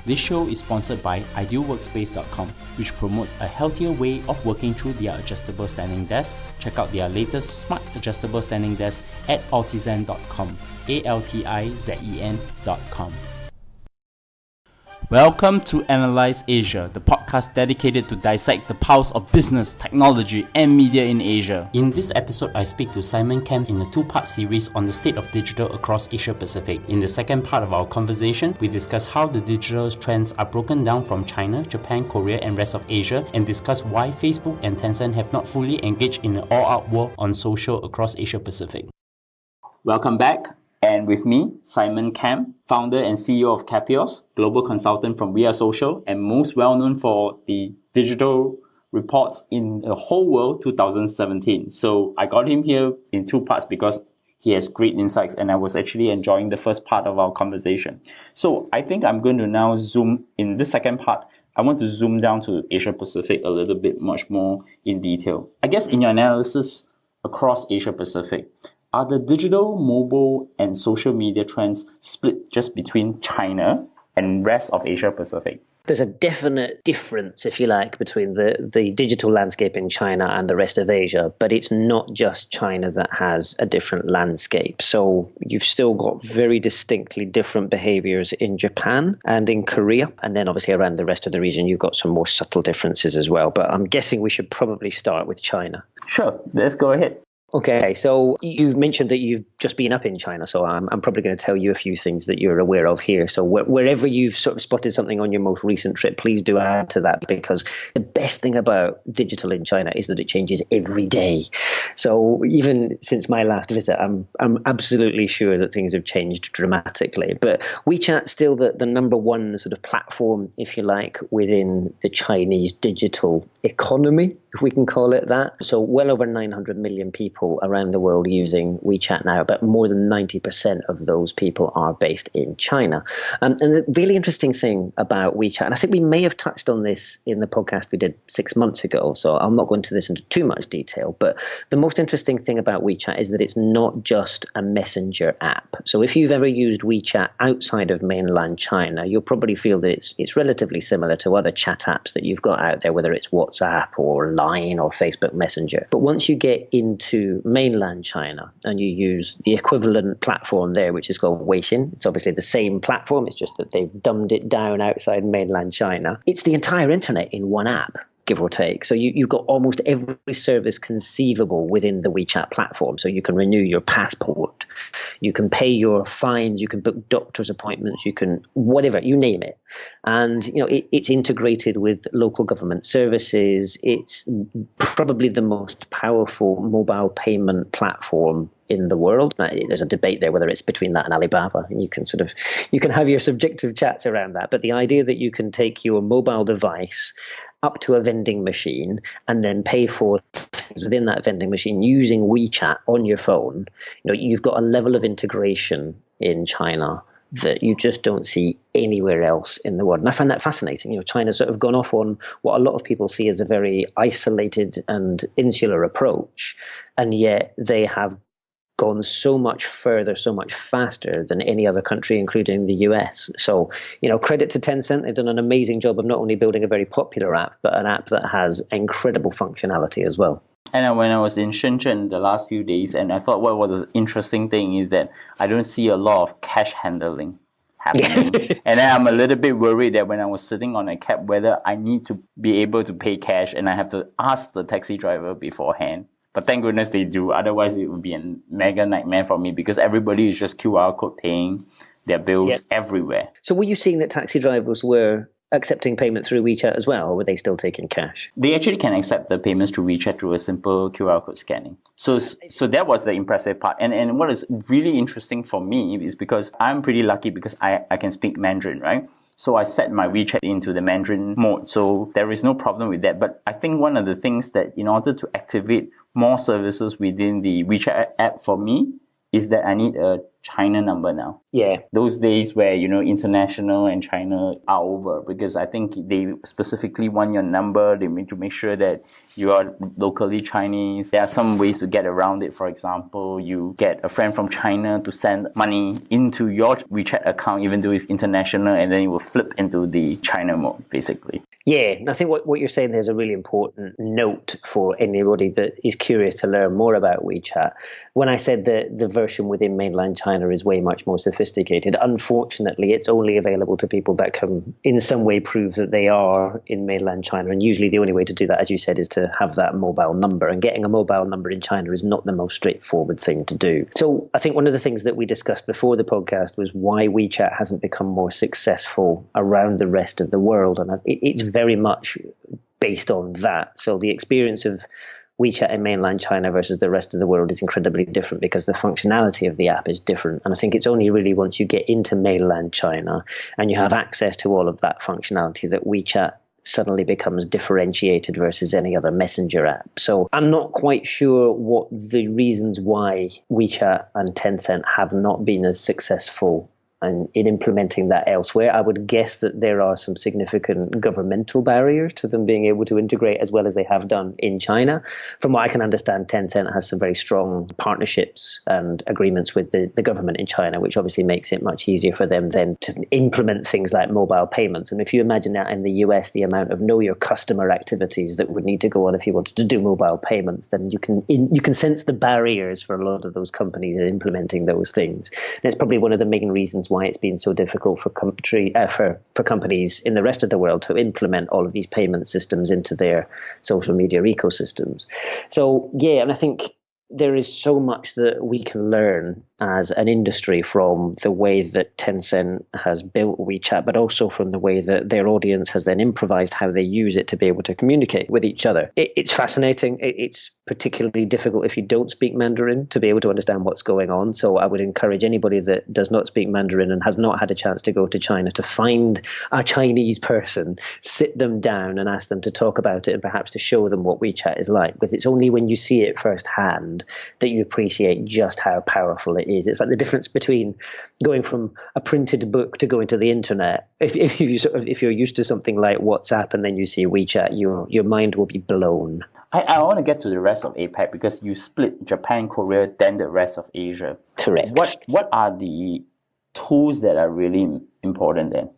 This show is sponsored by idealworkspace.com, which promotes a healthier way of working through their adjustable standing desk. Check out their latest smart adjustable standing desk at altizen.com, ALTIZEN.com. Welcome to Analyze Asia, the podcast dedicated to dissect the pulse of business, technology, and media in Asia. In this episode, I speak to Simon Kam in a two-part series on the state of digital across Asia Pacific. In the second part of our conversation, we discuss how the digital trends are broken down from China, Japan, Korea, and rest of Asia, and discuss why Facebook and Tencent have not fully engaged in an all-out war on social across Asia Pacific. Welcome back. And with me, Simon Kam, founder and CEO of Capios, global consultant from We Are Social, and most well known for the digital reports in the whole world 2017. So I got him here in two parts because he has great insights and I was actually enjoying the first part of our conversation. So I think I'm going to now zoom in this second part. I want to zoom down to Asia Pacific a little bit much more in detail. I guess in your analysis across Asia Pacific, are the digital, mobile, and social media trends split just between China and rest of Asia Pacific? There's a definite difference, if you like, between the digital landscape in China and the rest of Asia, but it's not just China that has a different landscape. So you've still got very distinctly different behaviors in Japan and in Korea. And then obviously around the rest of the region, you've got some more subtle differences as well. But I'm guessing we should probably start with China. Sure, let's go ahead. Okay, so you've mentioned that you've just been up in China, so I'm probably going to tell you a few things that you're aware of here. So wherever you've sort of spotted something on your most recent trip, please do add to that, because the best thing about digital in China is that it changes every day. So even since my last visit, I'm absolutely sure that things have changed dramatically. But WeChat's still the number one sort of platform, if you like, within the Chinese digital economy, if we can call it that. So well over 900 million people around the world using WeChat now, but more than 90% of those people are based in China. And the really interesting thing about WeChat, and I think we may have touched on this in the podcast we did 6 months ago, so I'm not going to this into too much detail, but the most interesting thing about WeChat is that it's not just a messenger app. So if you've ever used WeChat outside of mainland China, you'll probably feel that it's relatively similar to other chat apps that you've got out there, whether it's WhatsApp or Line or Facebook Messenger. But once you get into mainland China and you use the equivalent platform there, which is called Weixin, it's obviously the same platform, it's just that they've dumbed it down outside mainland China. It's the entire internet in one app, give or take. So you've got almost every service conceivable within the WeChat platform. So you can renew your passport, you can pay your fines, you can book doctor's appointments, you can whatever, you name it. And it's integrated with local government services. It's probably the most powerful mobile payment platform in the world. Now, there's a debate there whether it's between that and Alibaba, and you can have your subjective chats around that. But the idea that you can take your mobile device up to a vending machine and then pay for things within that vending machine using WeChat on your phone, you've got a level of integration in China that you just don't see anywhere else in the world. And I find that fascinating. China's sort of gone off on what a lot of people see as a very isolated and insular approach, and yet they have gone so much further, so much faster than any other country, including the US. So, credit to Tencent. They've done an amazing job of not only building a very popular app, but an app that has incredible functionality as well. And when I was in Shenzhen the last few days, and I thought what was the interesting thing is that I don't see a lot of cash handling happening. And then I'm a little bit worried that when I was sitting on a cab, whether I need to be able to pay cash and I have to ask the taxi driver beforehand. But thank goodness they do. Otherwise, it would be a mega nightmare for me because everybody is just QR code paying their bills everywhere. So were you seeing that taxi drivers were accepting payment through WeChat as well, or were they still taking cash? They actually can accept the payments through WeChat through a simple QR code scanning. So that was the impressive part. And what is really interesting for me is because I'm pretty lucky because I can speak Mandarin, right? So I set my WeChat into the Mandarin mode. So there is no problem with that. But I think one of the things that in order to activate more services within the WeChat app for me is that I need a China number now. Yeah. Those days where, international and China are over, because I think they specifically want your number. They need to make sure that you are locally Chinese. There are some ways to get around it. For example, you get a friend from China to send money into your WeChat account, even though it's international, and then it will flip into the China mode, basically. Yeah, and I think what you're saying there is a really important note for anybody that is curious to learn more about WeChat. When I said that the version within mainland China is way much more sophisticated, unfortunately, it's only available to people that can in some way prove that they are in mainland China. And usually the only way to do that, as you said, is to have that mobile number. And getting a mobile number in China is not the most straightforward thing to do. So I think one of the things that we discussed before the podcast was why WeChat hasn't become more successful around the rest of the world. And it's very much based on that. So the experience of WeChat in mainland China versus the rest of the world is incredibly different because the functionality of the app is different. And I think it's only really once you get into mainland China and you have access to all of that functionality that WeChat suddenly becomes differentiated versus any other messenger app. So I'm not quite sure what the reasons why WeChat and Tencent have not been as successful and in implementing that elsewhere. I would guess that there are some significant governmental barriers to them being able to integrate as well as they have done in China. From what I can understand, Tencent has some very strong partnerships and agreements with the government in China, which obviously makes it much easier for them then to implement things like mobile payments. And if you imagine that in the US, the amount of know your customer activities that would need to go on if you wanted to do mobile payments, then you can sense the barriers for a lot of those companies in implementing those things. And it's probably one of the main reasons why it's been so difficult for companies in the rest of the world to implement all of these payment systems into their social media ecosystems. So, yeah, and I think there is so much that we can learn as an industry from the way that Tencent has built WeChat, but also from the way that their audience has then improvised how they use it to be able to communicate with each other. It's fascinating. It's particularly difficult if you don't speak Mandarin to be able to understand what's going on. So I would encourage anybody that does not speak Mandarin and has not had a chance to go to China to find a Chinese person, sit them down and ask them to talk about it and perhaps to show them what WeChat is like, because it's only when you see it firsthand that you appreciate just how powerful it is. It's like the difference between going from a printed book to going to the internet. If you're used to something like WhatsApp and then you see WeChat, your mind will be blown. I want to get to the rest of APAC because you split Japan, Korea, then the rest of Asia. Correct. What are the tools that are really important then?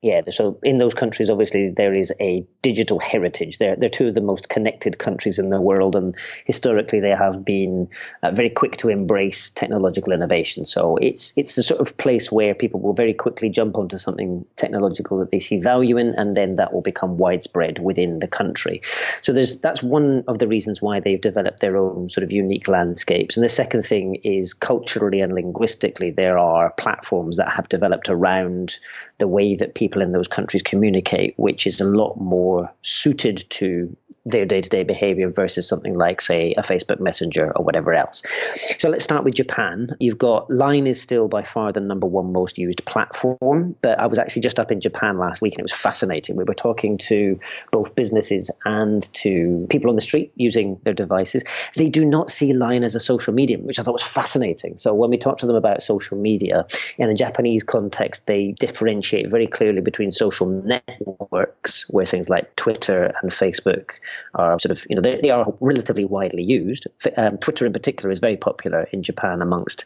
Yeah, so in those countries, obviously, there is a digital heritage. They're two of the most connected countries in the world, and historically they have been very quick to embrace technological innovation. So it's the sort of place where people will very quickly jump onto something technological that they see value in, and then that will become widespread within the country. So that's one of the reasons why they've developed their own sort of unique landscapes. And the second thing is culturally and linguistically, there are platforms that have developed around the way that people in those countries communicate, which is a lot more suited to their day-to-day behavior versus something like, say, a Facebook Messenger or whatever else. So let's start with Japan. You've got Line is still by far the number one most used platform, but I was actually just up in Japan last week and it was fascinating. We were talking to both businesses and to people on the street using their devices. They do not see Line as a social medium, which I thought was fascinating. So when we talk to them about social media, in a Japanese context, they differentiate very clearly between social networks, where things like Twitter and Facebook are sort of, they are relatively widely used. Twitter in particular is very popular in Japan amongst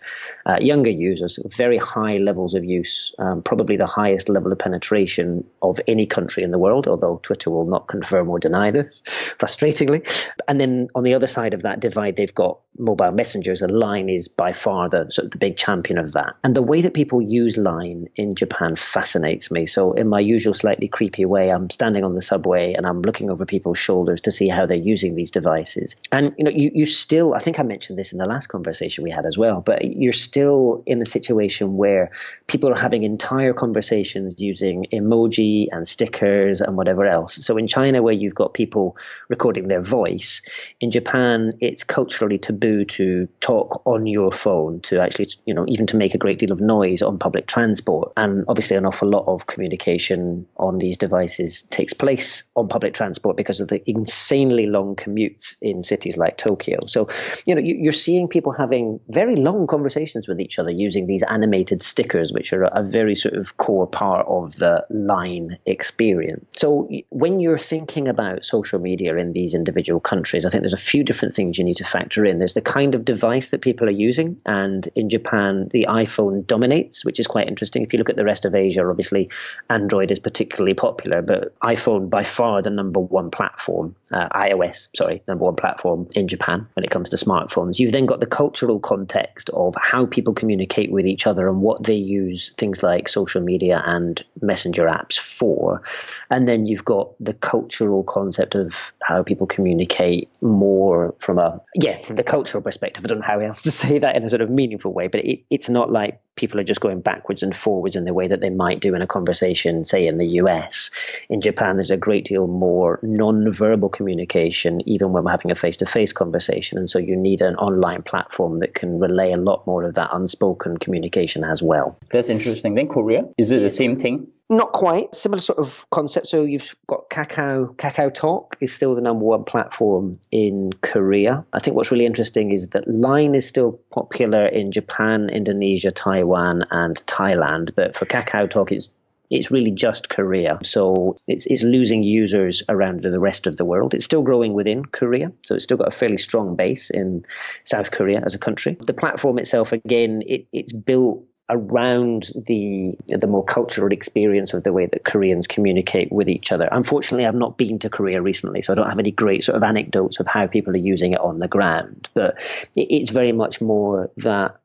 younger users, very high levels of use, probably the highest level of penetration of any country in the world, although Twitter will not confirm or deny this, frustratingly. And then on the other side of that divide, they've got mobile messengers, and Line is by far the big champion of that. And the way that people use Line in Japan fascinates me. So in my usual slightly creepy way, I'm standing on the subway and I'm looking over people's shoulders to see how they're using these devices. And you still, I think I mentioned this in the last conversation we had as well, but you're still in a situation where people are having entire conversations using emoji and stickers and whatever else. So in China, where you've got people recording their voice, in Japan, it's culturally taboo to talk on your phone, to actually, even to make a great deal of noise on public transport. And obviously an awful lot of communication on these devices takes place on public transport because of the insanely long commutes in cities like Tokyo. So, you're seeing people having very long conversations with each other using these animated stickers, which are a very sort of core part of the Line experience. So when you're thinking about social media in these individual countries, I think there's a few different things you need to factor in. There's the kind of device that people are using. And in Japan, the iPhone dominates, which is quite interesting. If you look at the rest of Asia, obviously Android is particularly popular, but iPhone by far the number one platform, number one platform in Japan when it comes to smartphones. You've then got the cultural context of how people communicate with each other and what they use things like social media and messenger apps for. And then you've got the cultural concept of how people communicate more from the cultural perspective. I don't know how else to say that in a sort of meaningful way, but it's not like people are just going backwards and forwards in the way that they might do in a conversation, say in the US. In Japan, there's a great deal more non-verbal communication, even when we're having a face-to-face conversation. And so you need an online platform that can relay a lot more of that unspoken communication as well. That's interesting. Then Korea, is it the same thing? Not quite. Similar sort of concept. So you've got Kakao. Kakao Talk is still the number one platform in Korea. I think what's really interesting is that Line is still popular in Japan, Indonesia, Taiwan, and Thailand. But for Kakao Talk, it's really just Korea. So it's losing users around the rest of the world. It's still growing within Korea. So it's still got a fairly strong base in South Korea as a country. The platform itself, again, it's built around the more cultural experience of the way that Koreans communicate with each other. Unfortunately, I've not been to Korea recently, so I don't have any great sort of anecdotes of how people are using it on the ground. But it's very much more that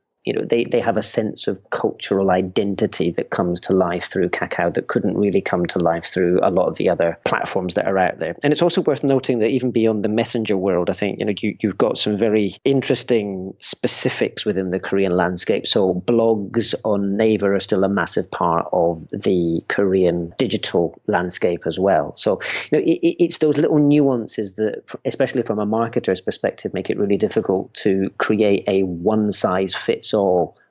they have a sense of cultural identity that comes to life through Kakao that couldn't really come to life through a lot of the other platforms that are out there. And it's also worth noting that even beyond the messenger world, I think you've got some very interesting specifics within the Korean landscape. So blogs on Naver are still a massive part of the Korean digital landscape as well. So it's those little nuances that, especially from a marketer's perspective, make it really difficult to create a one-size-fits-all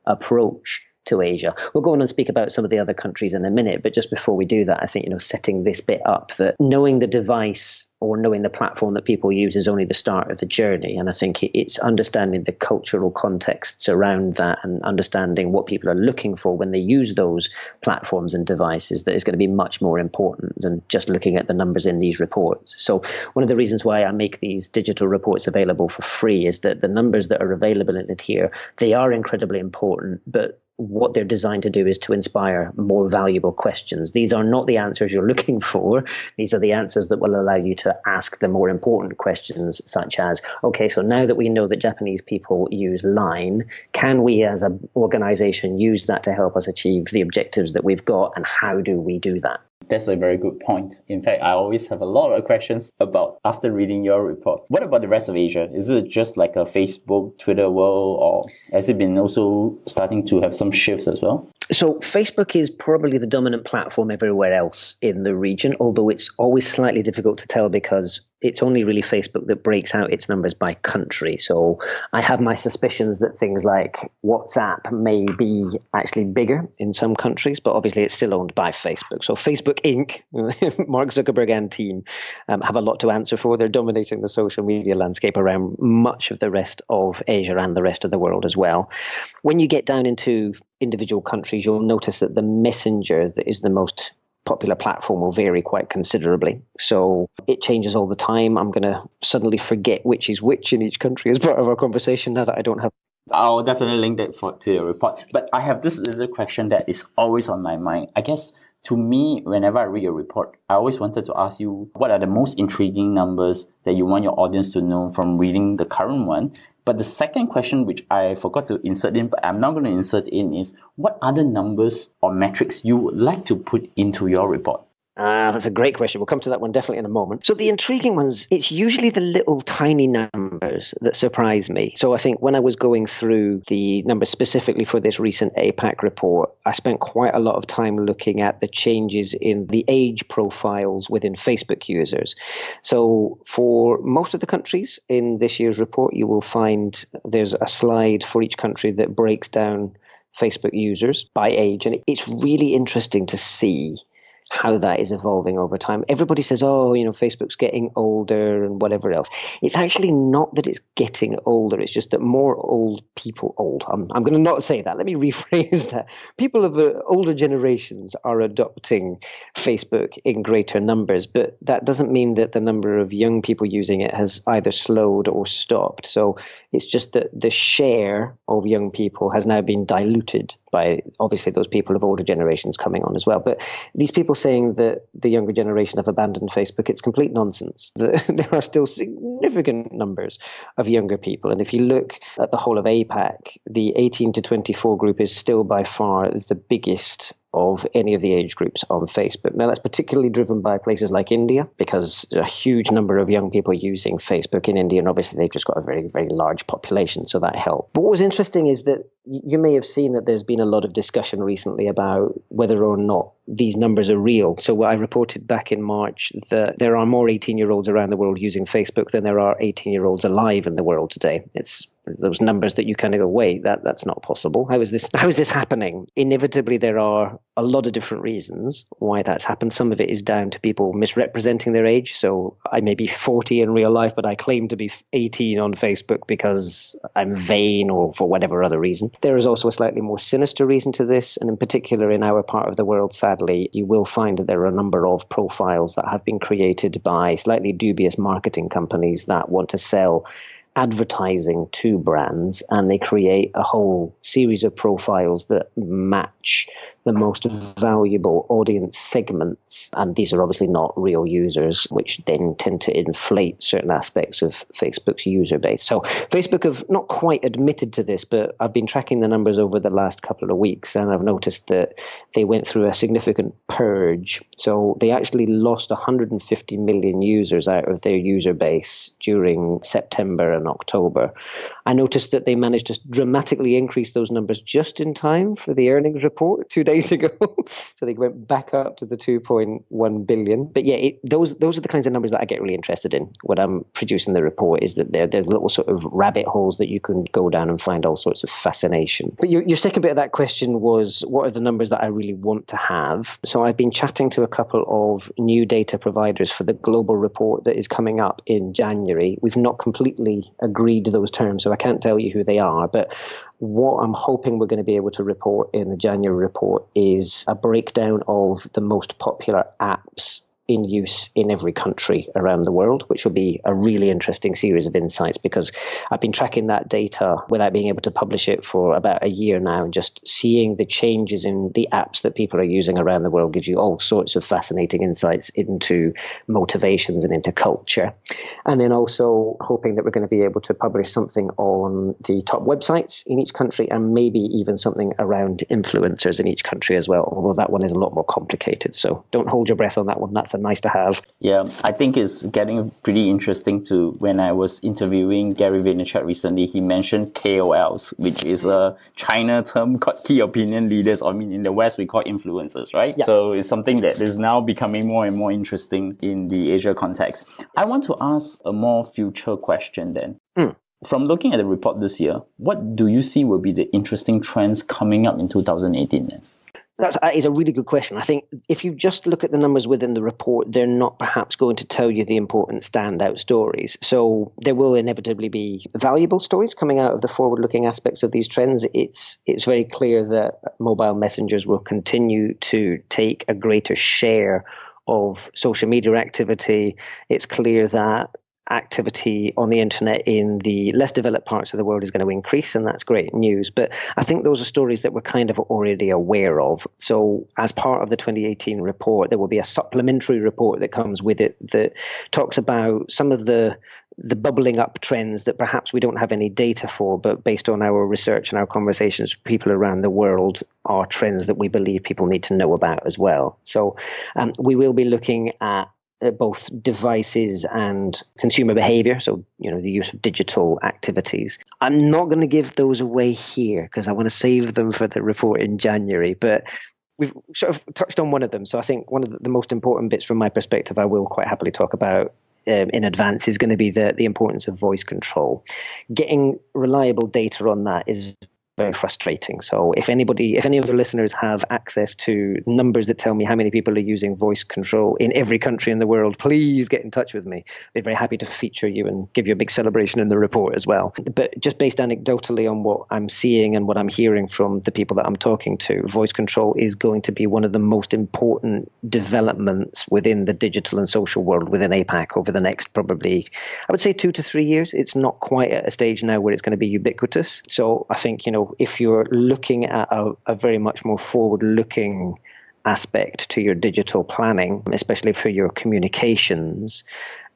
approach to Asia. We'll go on and speak about some of the other countries in a minute, but just before we do that, I think, setting this bit up, that knowing the device or knowing the platform that people use is only the start of the journey. And I think it's understanding the cultural contexts around that and understanding what people are looking for when they use those platforms and devices that is going to be much more important than just looking at the numbers in these reports. So one of the reasons why I make these digital reports available for free is that the numbers that are available in it here, they are incredibly important, but what they're designed to do is to inspire more valuable questions. These are not the answers you're looking for. These are the answers that will allow you to ask the more important questions, such as, okay, so now that we know that Japanese people use Line, can we as an organization use that to help us achieve the objectives that we've got, and how do we do that? That's a very good point. In fact, I always have a lot of questions about after reading your report. What about the rest of Asia? Is it just like a Facebook, Twitter world, or has it been also starting to have some shifts as well? So Facebook is probably the dominant platform everywhere else in the region, although it's always slightly difficult to tell because it's only really Facebook that breaks out its numbers by country. So I have my suspicions that things like WhatsApp may be actually bigger in some countries, but obviously it's still owned by Facebook. So Facebook Inc., Mark Zuckerberg and team have a lot to answer for. They're dominating the social media landscape around much of the rest of Asia and the rest of the world as well. When you get down into individual countries, you'll notice that the Messenger that is the most popular platform will vary quite considerably. So it changes all the time. I'm going to suddenly forget which is which in each country as part of our conversation now that I don't have. I'll definitely link that to your report. But I have this little question that is always on my mind. I guess to me, whenever I read your report, I always wanted to ask you, what are the most intriguing numbers that you want your audience to know from reading the current one? But the second question, which I forgot to insert in, but I'm now going to insert in, is what other numbers or metrics you would like to put into your report? That's a great question. We'll come to that one definitely in a moment. So the intriguing ones, it's usually the little tiny numbers that surprise me. So I think when I was going through the numbers specifically for this recent APAC report, I spent quite a lot of time looking at the changes in the age profiles within Facebook users. So for most of the countries in this year's report, you will find there's a slide for each country that breaks down Facebook users by age. And it's really interesting to see how that is evolving over time. Everybody says, oh, Facebook's getting older and whatever else. It's actually not that it's getting older. It's just that more old people, I'm going to not say that. Let me rephrase that. People of older generations are adopting Facebook in greater numbers, but that doesn't mean that the number of young people using it has either slowed or stopped. So it's just that the share of young people has now been diluted by obviously those people of older generations coming on as well. But these people saying that the younger generation have abandoned Facebook, it's complete nonsense. There are still significant numbers of younger people. And if you look at the whole of APAC, the 18 to 24 group is still by far the biggest of any of the age groups on Facebook. Now, that's particularly driven by places like India, because a huge number of young people using Facebook in India, and obviously they've just got a very, very large population, so that helped. But what was interesting is that you may have seen that there's been a lot of discussion recently about whether or not these numbers are real. So I reported back in March that there are more 18-year-olds around the world using Facebook than there are 18-year-olds alive in the world today. It's those numbers that you kind of go, wait, that's not possible. How is this happening? Inevitably, there are a lot of different reasons why that's happened. Some of it is down to people misrepresenting their age. So I may be 40 in real life, but I claim to be 18 on Facebook because I'm vain or for whatever other reason. There is also a slightly more sinister reason to this. And in particular, in our part of the world, sadly, you will find that there are a number of profiles that have been created by slightly dubious marketing companies that want to sell advertising to brands, and they create a whole series of profiles that match the most valuable audience segments. And these are obviously not real users, which then tend to inflate certain aspects of Facebook's user base. So Facebook have not quite admitted to this, but I've been tracking the numbers over the last couple of weeks, and I've noticed that they went through a significant purge. So they actually lost 150 million users out of their user base during September and October. I noticed that they managed to dramatically increase those numbers just in time for the earnings report 2 days ago. So they went back up to the 2.1 billion. But yeah, those are the kinds of numbers that I get really interested in when I'm producing the report, is that there's little sort of rabbit holes that you can go down and find all sorts of fascination. But your second bit of that question was, what are the numbers that I really want to have? So I've been chatting to a couple of new data providers for the global report that is coming up in January. We've not completely agreed those terms, so I can't tell you who they are, but what I'm hoping we're going to be able to report in the January report is a breakdown of the most popular apps in use in every country around the world, which will be a really interesting series of insights, because I've been tracking that data without being able to publish it for about a year now, and just seeing the changes in the apps that people are using around the world gives you all sorts of fascinating insights into motivations and into culture. And then also hoping that we're going to be able to publish something on the top websites in each country, and maybe even something around influencers in each country as well, although that one is a lot more complicated. So don't hold your breath on that one. That's nice to have. Yeah, I think it's getting pretty interesting too. When I was interviewing Gary Vaynerchuk recently, he mentioned KOLs, which is a China term called key opinion leaders. I mean, in the West, we call influencers, right? Yeah. So it's something that is now becoming more and more interesting in the Asia context. I want to ask a more future question then. From looking at the report this year, what do you see will be the interesting trends coming up in 2018 then? That is a really good question. I think if you just look at the numbers within the report, they're not perhaps going to tell you the important standout stories. So there will inevitably be valuable stories coming out of the forward-looking aspects of these trends. It's very clear that mobile messengers will continue to take a greater share of social media activity. It's clear that activity on the internet in the less developed parts of the world is going to increase, and that's great news. But I think those are stories that we're kind of already aware of. So as part of the 2018 report, there will be a supplementary report that comes with it that talks about some of the bubbling up trends that perhaps we don't have any data for, but based on our research and our conversations with people around the world, are trends that we believe people need to know about as well. So we will be looking at both devices and consumer behavior, so the use of digital activities. I'm not going to give those away here because I want to save them for the report in January, but we've sort of touched on one of them. So I think one of the most important bits from my perspective I will quite happily talk about in advance is going to be the importance of voice control. Getting reliable data on that is very frustrating. So if any of the listeners have access to numbers that tell me how many people are using voice control in every country in the world, please get in touch with me. I'd be very happy to feature you and give you a big celebration in the report as well. But just based anecdotally on what I'm seeing and what I'm hearing from the people that I'm talking to, voice control is going to be one of the most important developments within the digital and social world within APAC over the next probably, I would say 2 to 3 years. It's not quite at a stage now where it's going to be ubiquitous. So I think, if you're looking at a very much more forward-looking aspect to your digital planning, especially for your communications,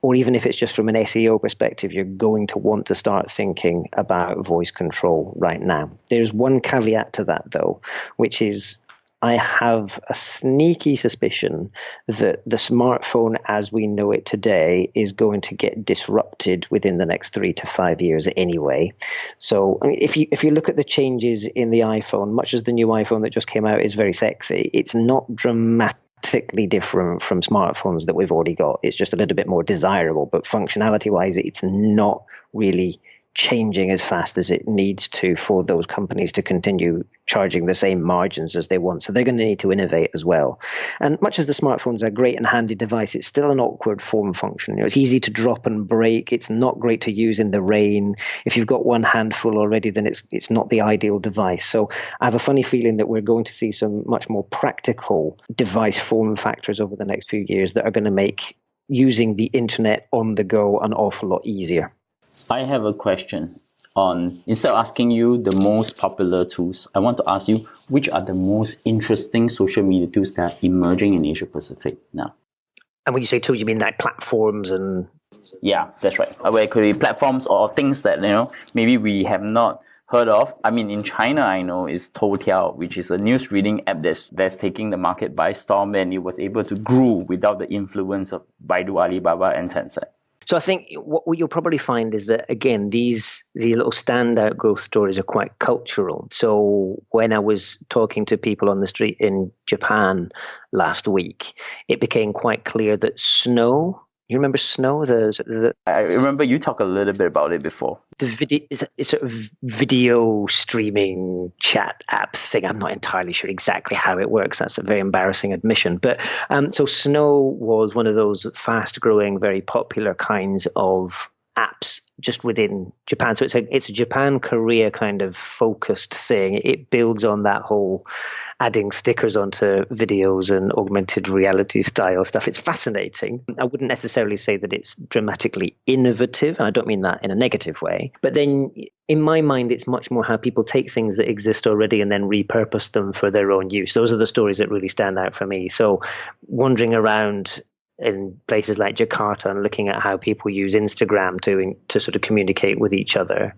or even if it's just from an SEO perspective, you're going to want to start thinking about voice control right now. There's one caveat to that, though, which is I have a sneaky suspicion that the smartphone as we know it today is going to get disrupted within the next 3 to 5 years anyway. So I mean, if you look at the changes in the iPhone, much as the new iPhone that just came out is very sexy, it's not dramatically different from smartphones that we've already got. It's just a little bit more desirable, but functionality wise, it's not really changing as fast as it needs to for those companies to continue charging the same margins as they want. So they're going to need to innovate as well. And much as the smartphone's a great and handy device, it's still an awkward form function. It's easy to drop and break. It's not great to use in the rain. If you've got one handful already, then it's not the ideal device. So I have a funny feeling that we're going to see some much more practical device form factors over the next few years that are going to make using the internet on the go an awful lot easier. I have a question on, instead of asking you the most popular tools, I want to ask you, which are the most interesting social media tools that are emerging in Asia Pacific now? And when you say tools, you mean like platforms and... Yeah, that's right. Where it could be platforms or things that, maybe we have not heard of. I mean, in China, I know is Toutiao, which is a news reading app that's taking the market by storm, and it was able to grow without the influence of Baidu, Alibaba, and Tencent. So I think what you'll probably find is that, again, the little standout growth stories are quite cultural. So when I was talking to people on the street in Japan last week, it became quite clear that Snow, you remember Snow? I remember you talked a little bit about it before. The video is a sort of video streaming chat app thing. I'm not entirely sure exactly how it works. That's a very embarrassing admission. But so Snow was one of those fast growing, very popular kinds of apps just within Japan. So it's a Japan, Korea kind of focused thing. It builds on that whole adding stickers onto videos and augmented reality style stuff. It's fascinating. I wouldn't necessarily say that it's dramatically innovative, and I don't mean that in a negative way. But then in my mind, it's much more how people take things that exist already and then repurpose them for their own use. Those are the stories that really stand out for me. So wandering around in places like Jakarta and looking at how people use Instagram to sort of communicate with each other.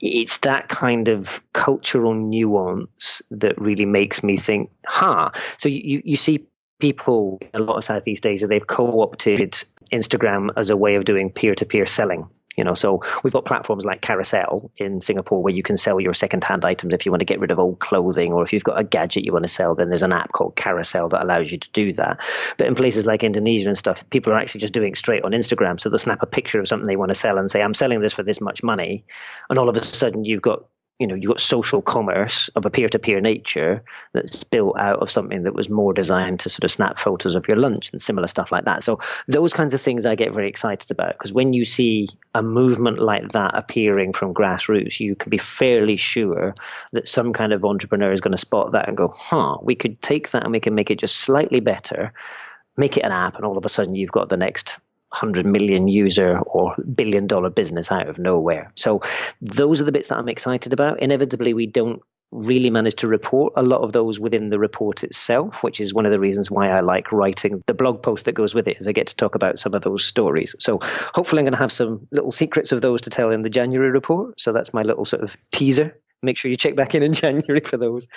It's that kind of cultural nuance that really makes me think, So you see people in a lot of Southeast Asia, they've co-opted Instagram as a way of doing peer-to-peer selling. So we've got platforms like Carousel in Singapore where you can sell your second-hand items if you want to get rid of old clothing, or if you've got a gadget you want to sell, then there's an app called Carousel that allows you to do that. But in places like Indonesia and stuff, people are actually just doing it straight on Instagram. So they'll snap a picture of something they want to sell and say, I'm selling this for this much money. And all of a sudden you've got social commerce of a peer-to-peer nature that's built out of something that was more designed to sort of snap photos of your lunch and similar stuff like that. So those kinds of things I get very excited about, because when you see a movement like that appearing from grassroots, you can be fairly sure that some kind of entrepreneur is going to spot that and go, we could take that and we can make it just slightly better, make it an app, and all of a sudden you've got the next 100 million user or billion-dollar business out of nowhere. So those are the bits that I'm excited about. Inevitably, we don't really manage to report a lot of those within the report itself, which is one of the reasons why I like writing the blog post that goes with it, is I get to talk about some of those stories. So hopefully I'm going to have some little secrets of those to tell in the January report. So that's my little sort of teaser. Make sure you check back in January for those.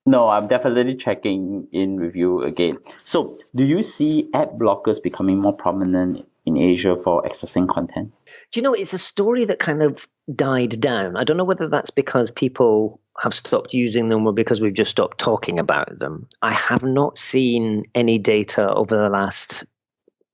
No, I'm definitely checking in with you again. So, do you see ad blockers becoming more prominent in Asia for accessing content? Do you know, it's a story that kind of died down. I don't know whether that's because people have stopped using them or because we've just stopped talking about them. I have not seen any data over the last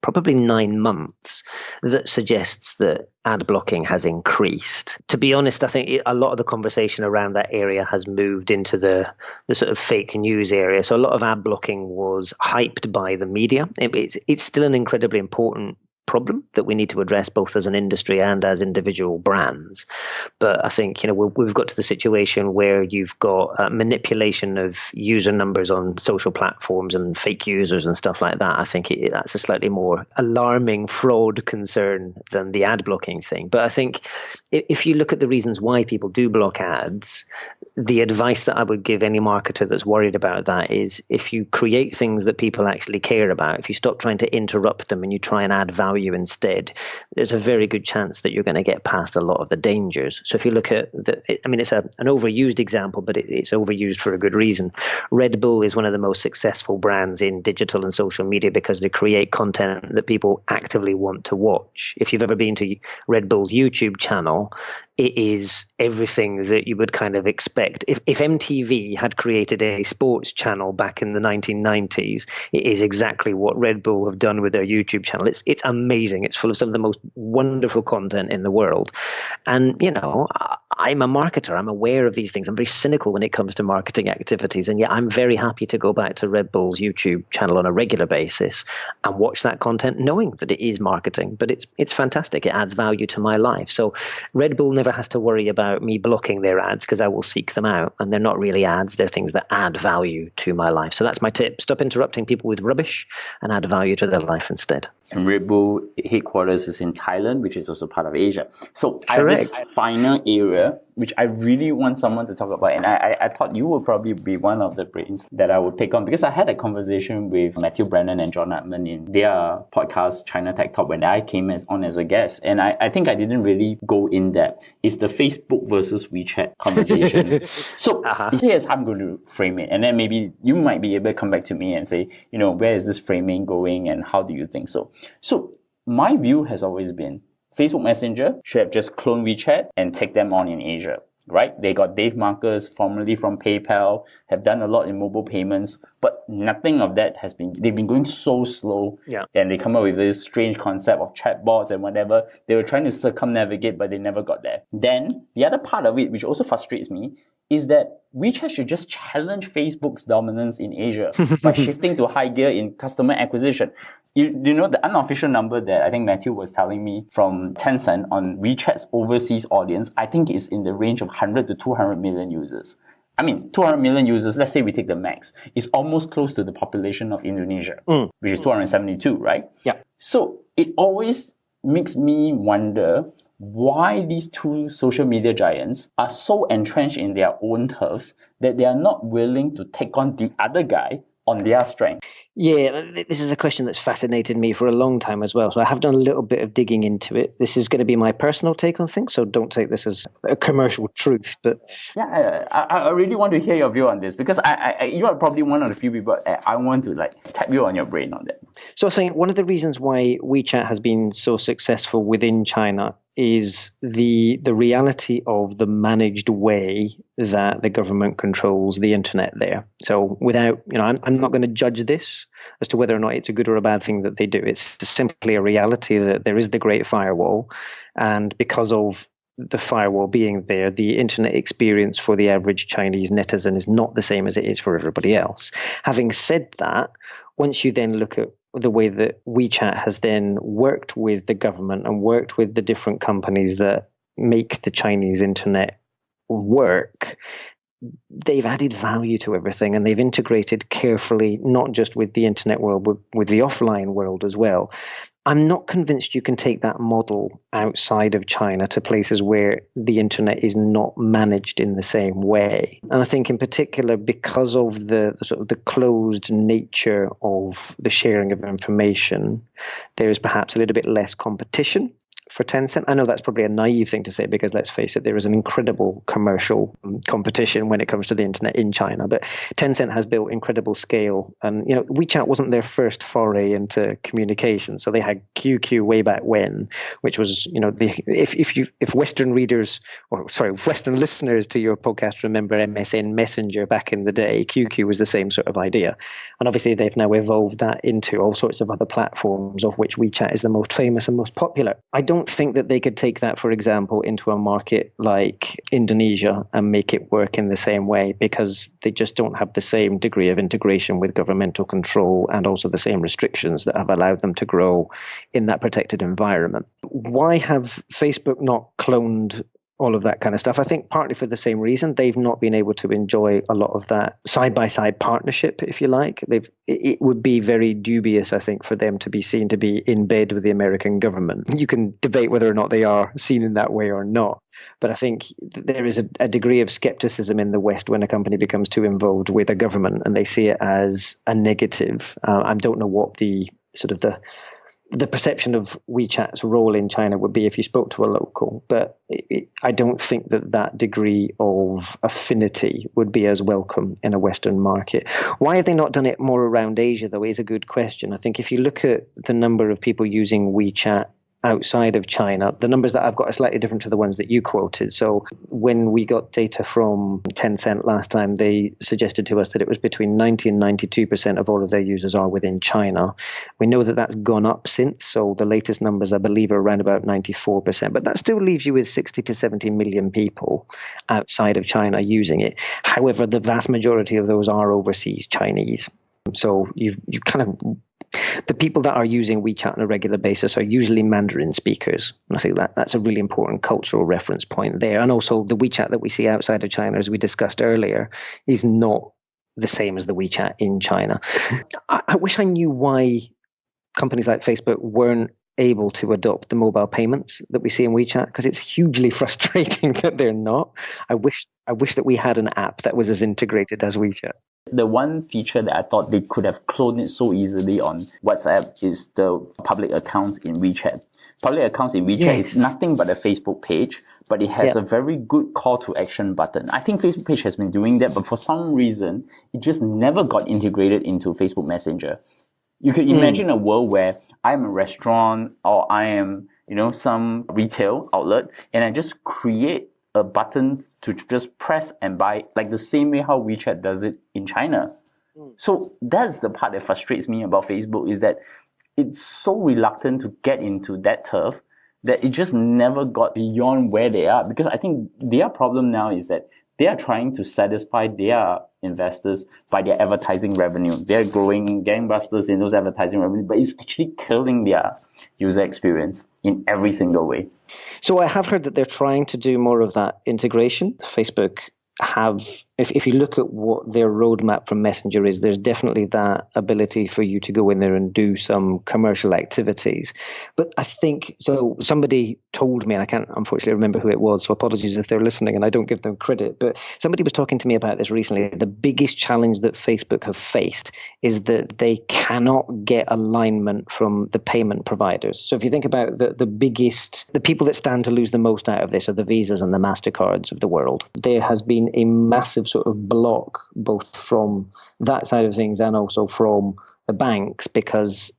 probably 9 months that suggests that ad blocking has increased. To be honest, I think a lot of the conversation around that area has moved into the sort of fake news area. So a lot of ad blocking was hyped by the media. It's still an incredibly important problem that we need to address both as an industry and as individual brands. But I think, we've got to the situation where you've got manipulation of user numbers on social platforms and fake users and stuff like that. I think that's a slightly more alarming fraud concern than the ad blocking thing. But I think if you look at the reasons why people do block ads, the advice that I would give any marketer that's worried about that is, if you create things that people actually care about, if you stop trying to interrupt them and you try and add value instead, there's a very good chance that you're going to get past a lot of the dangers. So if you look at it's an overused example, but it's overused for a good reason. Red Bull is one of the most successful brands in digital and social media because they create content that people actively want to watch. If you've ever been to Red Bull's YouTube channel, it is everything that you would kind of expect. If MTV had created a sports channel back in the 1990s, it is exactly what Red Bull have done with their YouTube channel. It's amazing. It's full of some of the most wonderful content in the world. And, I'm a marketer. I'm aware of these things. I'm very cynical when it comes to marketing activities. And yet I'm very happy to go back to Red Bull's YouTube channel on a regular basis and watch that content, knowing that it is marketing. But it's fantastic. It adds value to my life. So Red Bull never has to worry about me blocking their ads because I will seek them out. And they're not really ads. They're things that add value to my life. So that's my tip. Stop interrupting people with rubbish and add value to their life instead. And Red Bull headquarters is in Thailand, which is also part of Asia. So Correct. I have this final area which I really want someone to talk about. And I thought you would probably be one of the brains that I would pick on, because I had a conversation with Matthew Brennan and John Edmund in their podcast, China Tech Talk, when I came on as a guest. And I think I didn't really go in depth. It's the Facebook versus WeChat conversation. So here's how I'm going to frame it. And then maybe you might be able to come back to me and say, where is this framing going and how do you think so? So my view has always been Facebook Messenger should have just cloned WeChat and take them on in Asia, right? They got Dave Marcus, formerly from PayPal, have done a lot in mobile payments, but nothing of that they've been going so slow. Yeah. And they come up with this strange concept of chatbots and whatever. They were trying to circumnavigate, but they never got there. Then the other part of it, which also frustrates me, is that WeChat should just challenge Facebook's dominance in Asia by shifting to high gear in customer acquisition. You know, the unofficial number that I think Matthew was telling me from Tencent on WeChat's overseas audience, I think is in the range of 100 to 200 million users. I mean, 200 million users, let's say we take the max, is almost close to the population of Indonesia, which is 272, right? Yeah. So it always makes me wonder why these two social media giants are so entrenched in their own turfs that they are not willing to take on the other guy on their strength. Yeah, this is a question that's fascinated me for a long time as well. So I have done a little bit of digging into it. This is going to be my personal take on things, so don't take this as a commercial truth. But yeah, I really want to hear your view on this, because you are probably one of the few people I want to tap you on your brain on that. So I think one of the reasons why WeChat has been so successful within China is the reality of the managed way that the government controls the internet there. So without, I'm not going to judge this as to whether or not it's a good or a bad thing that they do. It's simply a reality that there is the Great Firewall, and because of the firewall being there, the internet experience for the average Chinese netizen is not the same as it is for everybody else. Having said that, once you then look at the way that WeChat has then worked with the government and worked with the different companies that make the Chinese internet work, they've added value to everything, and they've integrated carefully, not just with the internet world, but with the offline world as well. I'm not convinced you can take that model outside of China to places where the internet is not managed in the same way. And I think in particular, because of the sort of the closed nature of the sharing of information, there is perhaps a little bit less competition for Tencent. I know that's probably a naive thing to say because, let's face it, there is an incredible commercial competition when it comes to the internet in China. But Tencent has built incredible scale. And, WeChat wasn't their first foray into communication. So they had QQ way back when, which was, if Western Western listeners to your podcast remember MSN Messenger back in the day, QQ was the same sort of idea. And obviously they've now evolved that into all sorts of other platforms, of which WeChat is the most famous and most popular. I don't think that they could take that, for example, into a market like Indonesia and make it work in the same way, because they just don't have the same degree of integration with governmental control and also the same restrictions that have allowed them to grow in that protected environment. Why have Facebook not cloned all of that kind of stuff? I think partly for the same reason. They've not been able to enjoy a lot of that side-by-side partnership, if you like. It would be very dubious, I think, for them to be seen to be in bed with the American government. You can debate whether or not they are seen in that way or not. But I think there is a degree of skepticism in the West when a company becomes too involved with a government and they see it as a negative. I don't know what the perception of WeChat's role in China would be if you spoke to a local, but I don't think that degree of affinity would be as welcome in a Western market. Why have they not done it more around Asia, though, is a good question. I think if you look at the number of people using WeChat outside of China, the numbers that I've got are slightly different to the ones that you quoted. So when we got data from Tencent last time, they suggested to us that it was between 90 and 92% of all of their users are within China. We know that that's gone up since. So the latest numbers, I believe, are around about 94%. But that still leaves you with 60 to 70 million people outside of China using it. However, the vast majority of those are overseas Chinese. So you kind of... The people that are using WeChat on a regular basis are usually Mandarin speakers. And I think that's a really important cultural reference point there. And also the WeChat that we see outside of China, as we discussed earlier, is not the same as the WeChat in China. I wish I knew why companies like Facebook weren't able to adopt the mobile payments that we see in WeChat, because it's hugely frustrating that they're not. I wish that we had an app that was as integrated as WeChat. The one feature that I thought they could have cloned it so easily on WhatsApp is the public accounts in WeChat. Public accounts in WeChat is nothing but a Facebook page, but it has a very good call to action button. I think Facebook page has been doing that, but for some reason, it just never got integrated into Facebook Messenger. You could imagine a world where I'm a restaurant or I am, some retail outlet, and I just create a button to just press and buy, like the same way how WeChat does it in China. So that's the part that frustrates me about Facebook, is that it's so reluctant to get into that turf that it just never got beyond where they are. Because I think their problem now is that they are trying to satisfy their investors by their advertising revenue. They're growing gangbusters in those advertising revenue, but it's actually killing their user experience in every single way. So I have heard that they're trying to do more of that integration. Facebook have, if you look at what their roadmap from Messenger is, there's definitely that ability for you to go in there and do some commercial activities. But I think, so somebody told me, and I can't unfortunately remember who it was, so apologies if they're listening and I don't give them credit, but somebody was talking to me about this recently. The biggest challenge that Facebook have faced is that they cannot get alignment from the payment providers. So if you think about the people that stand to lose the most out of this are the Visas and the MasterCards of the world. There has been a massive sort of block both from that side of things and also from the banks, because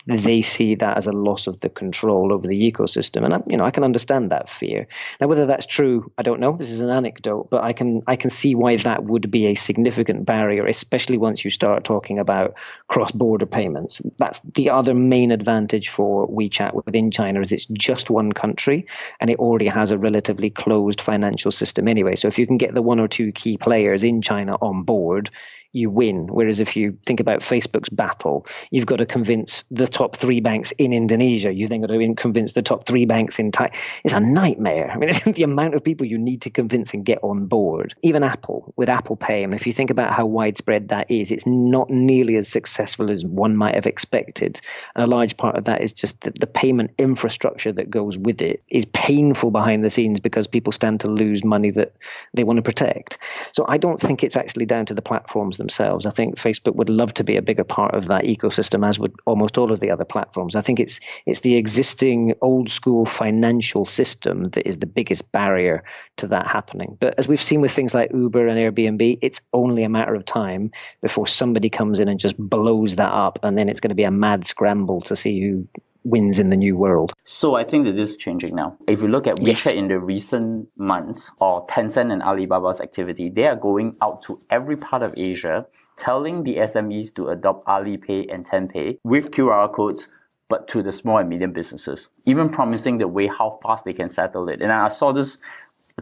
they see that as a loss of the control over the ecosystem. And I can understand that fear. Now, whether that's true, I don't know. This is an anecdote, but I can see why that would be a significant barrier, especially once you start talking about cross-border payments. That's the other main advantage for WeChat within China, is it's just one country and it already has a relatively closed financial system anyway. So if you can get the one or two key players in China on board, you win. Whereas if you think about Facebook's battle, you've got to convince the top 3 banks in Indonesia. You then got to convince the top 3 banks in Thailand. It's a nightmare. I mean, it's the amount of people you need to convince and get on board. Even Apple, with Apple Pay, and if you think about how widespread that is, it's not nearly as successful as one might have expected. And a large part of that is just that the payment infrastructure that goes with it is painful behind the scenes, because people stand to lose money that they want to protect. So I don't think it's actually down to the platforms themselves. I think Facebook would love to be a bigger part of that ecosystem, as would almost all of the other platforms. I think it's the existing old school financial system that is the biggest barrier to that happening. But as we've seen with things like Uber and Airbnb, it's only a matter of time before somebody comes in and just blows that up, and then it's going to be a mad scramble to see who wins in the new world. So I think that this is changing now. If you look at WeChat in the recent months, or Tencent and Alibaba's activity, they are going out to every part of Asia, telling the SMEs to adopt Alipay and Tenpay with QR codes, but to the small and medium businesses, even promising the way how fast they can settle it. And I saw this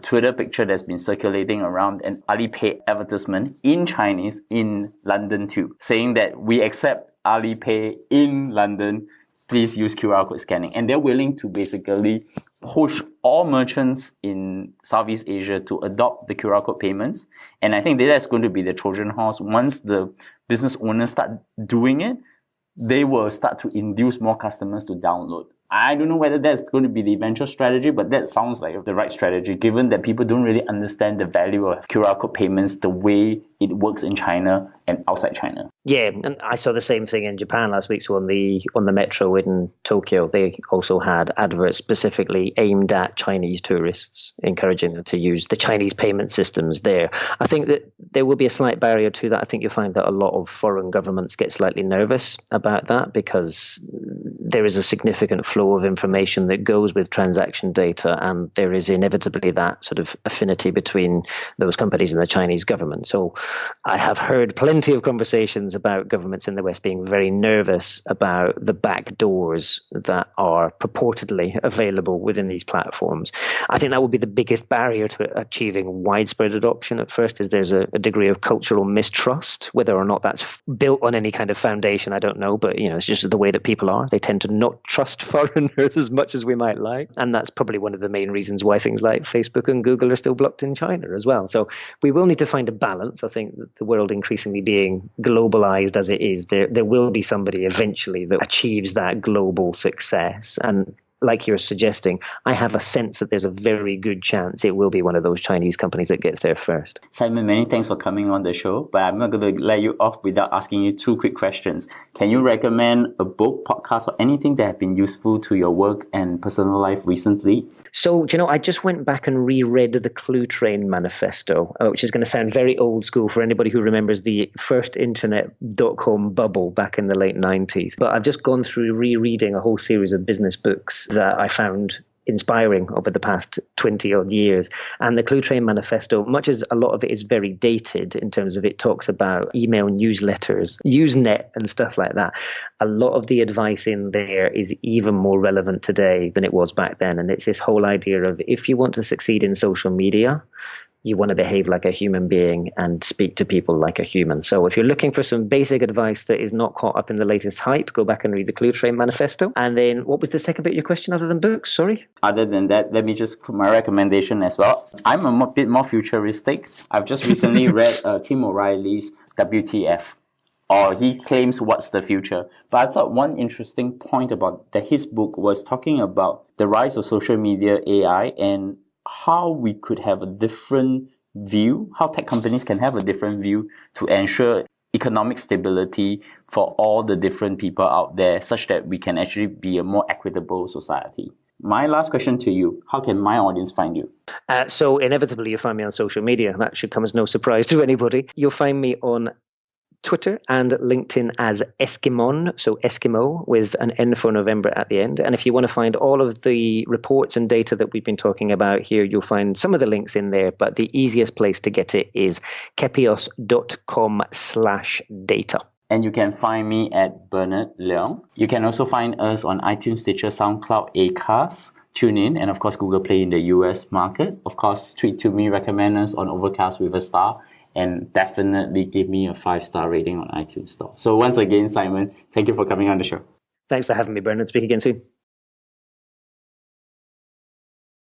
Twitter picture that's been circulating around, an Alipay advertisement in Chinese in London too, saying that we accept Alipay in London, please use QR code scanning. And they're willing to basically push all merchants in Southeast Asia to adopt the QR code payments. And I think that's going to be the Trojan horse. Once the business owners start doing it, they will start to induce more customers to download. I don't know whether that's going to be the eventual strategy, but that sounds like the right strategy, given that people don't really understand the value of QR code payments the way it works in China and outside China. Yeah, and I saw the same thing in Japan last week. So on the metro in Tokyo, they also had adverts specifically aimed at Chinese tourists, encouraging them to use the Chinese payment systems there. I think that there will be a slight barrier to that. I think you'll find that a lot of foreign governments get slightly nervous about that because there is a significant flow of information that goes with transaction data, and there is inevitably that sort of affinity between those companies and the Chinese government. So I have heard plenty of conversations about governments in the West being very nervous about the back doors that are purportedly available within these platforms. I think that will be the biggest barrier to achieving widespread adoption at first, is there's a degree of cultural mistrust. Whether or not that's built on any kind of foundation, I don't know, but it's just the way that people are. They tend to not trust foreigners as much as we might like. And that's probably one of the main reasons why things like Facebook and Google are still blocked in China as well. So we will need to find a balance. I think that the world increasingly being globalized as it is, there will be somebody eventually that achieves that global success. And like you're suggesting, I have a sense that there's a very good chance it will be one of those Chinese companies that gets there first. Simon, many thanks for coming on the show, but I'm not going to let you off without asking you two quick questions. Can you recommend a book, podcast, or anything that have been useful to your work and personal life recently? So, I just went back and reread the Clue Train Manifesto, which is going to sound very old school for anybody who remembers the first internet.com bubble back in the late 90s. But I've just gone through rereading a whole series of business books that I found inspiring over the past 20 odd years. And the Clue Train Manifesto, much as a lot of it is very dated in terms of it talks about email newsletters, Usenet and stuff like that, a lot of the advice in there is even more relevant today than it was back then. And it's this whole idea of, if you want to succeed in social media, you want to behave like a human being and speak to people like a human. So if you're looking for some basic advice that is not caught up in the latest hype, go back and read the Clue Train Manifesto. And then what was the second bit of your question other than books? Sorry? Other than that, let me just put my recommendation as well. I'm a bit more futuristic. I've just recently read Tim O'Reilly's WTF, or he claims what's the future. But I thought one interesting point about his book was talking about the rise of social media, AI, and how we could have a different view, how tech companies can have a different view to ensure economic stability for all the different people out there, such that we can actually be a more equitable society. My last question to you, how can my audience find you? So inevitably, you'll find me on social media. That should come as no surprise to anybody. You'll find me on Twitter and LinkedIn as Eskimon, so Eskimo with an N for November at the end. And if you want to find all of the reports and data that we've been talking about here, you'll find some of the links in there, but the easiest place to get it is kepios.com/data. And you can find me at Bernard Leong. You can also find us on iTunes, Stitcher, SoundCloud, Acast, TuneIn, and of course Google Play in the US market. Of course, tweet to me, recommend us on Overcast with a star, and definitely give me a 5-star rating on iTunes Store. So once again, Simon, thank you for coming on the show. Thanks for having me, Bernard. Speak again soon.